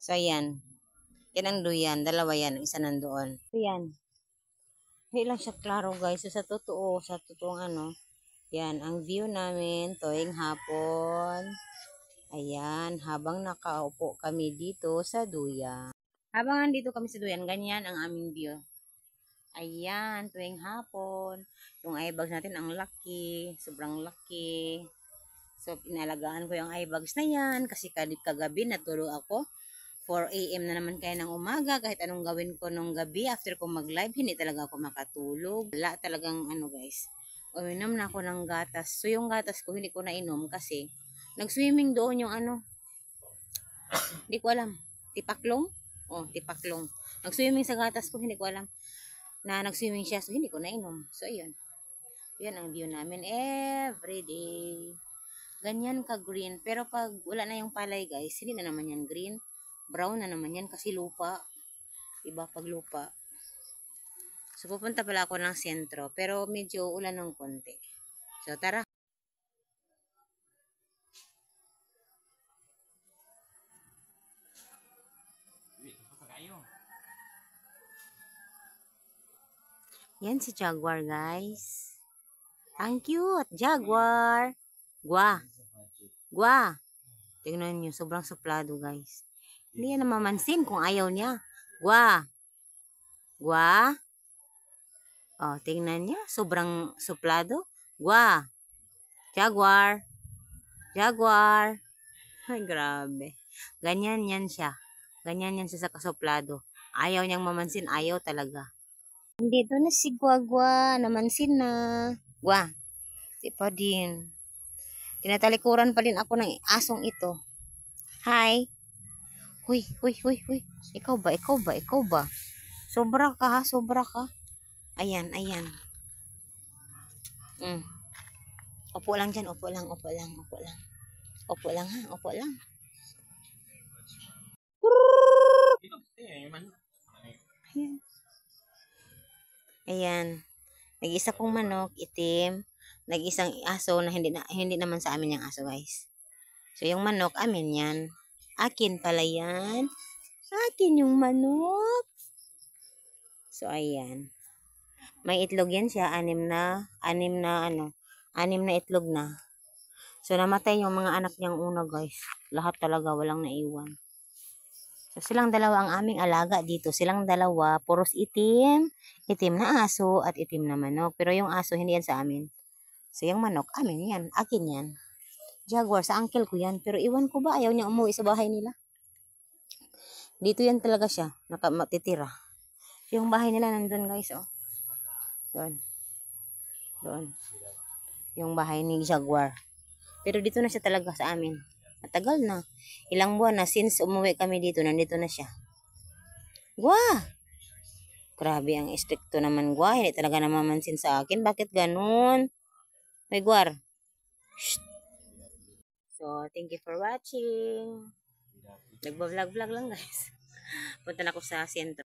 So, ayan. Yan ang duyan. Dalawa yan. Isa nandoon. So, yan. Hindi lang siya klaro, guys. So, sa totoong ano, yan. Ang view namin tuwing hapon. Ayan. Habang nakaupo kami dito sa duyan. Habang nandito kami sa duyan, ganyan ang aming view. Ayan. Tuwing hapon. Yung eye bags natin, ang laki. Sobrang laki. So, inalagaan ko yung eye bags na yan. Kasi kagabi natulog ako. 4 AM na naman kaya ng umaga, kahit anong gawin ko nung gabi, after ko mag-live, hindi talaga ako makatulog. Wala talagang ano guys, uminom na ako ng gatas. So yung gatas ko, hindi ko nainom kasi, nag-swimming doon yung ano, hindi ko alam, tipaklong? Oh, tipaklong. Nag-swimming sa gatas ko, hindi ko alam na nag-swimming siya, so hindi ko nainom. So ayun, yan ang view namin everyday. Ganyan ka-green, pero pag wala na yung palay guys, hindi na naman yan green. Brown na naman yan kasi lupa. Iba pag lupa. So, pupunta pala ako ng sentro. Pero medyo ulan ng konti. So, tara. Yan si Jaguar, guys. Ang cute. Jaguar. Gwa. Gwa. Tingnan nyo. Sobrang suplado, guys. Hindi yan namamansin kung ayaw niya. Gwa. Gwa. Oh, tingnan niya. Sobrang suplado. Gwa. Jaguar. Jaguar. Ay, grabe. Ganyan yan siya. Ganyan yan siya sa kasuplado. Ayaw niyang mamansin. Ayaw talaga. Nandito na si Gwa-Gwa. Namansin na. Gwa. Di pa din. Tinatalikuran pa din ako ng asong ito. Hi. Huy, huy, huy, huy. Ikaw ba? Ikaw ba? Ikaw ba? Sobra ka ha? Sobra ka. Ayan, ayan. Upo lang dyan. Upo lang, upo lang, upo lang. Upo lang ha. Upo lang. Ayan. Ayan. Nag-isa kong manok, itim. Nag-isang aso na hindi naman sa amin yung aso, guys. So, yung manok, amin yan. Akin pala yan. Akin yung manok. So, ayan. May itlog yan siya. Anim na itlog na. So, namatay yung mga anak niyang una, guys. Lahat talaga, walang naiwan. So, silang dalawa ang aming alaga dito. Silang dalawa, puros itim. Itim na aso at itim na manok. Pero yung aso, hindi yan sa amin. So, yung manok, amin yan. Akin yan. Jaguar, sa uncle ko yan. Pero iwan ko ba, ayaw niya umuwi sa bahay nila. Dito yan talaga siya, matitira. Yung bahay nila nandun guys, oh. Doon. Doon. Yung bahay ni Jaguar. Pero dito na siya talaga sa amin. Matagal na. Ilang buwan na since umuwi kami dito, nandito na siya. Wah! Grabe ang istrikto naman, Gwa. Hindi talaga namamansin sa akin. Bakit ganun? May Guar. Shh. So, thank you for watching. Nagba-vlog lang guys. Punta na ako sa sentro.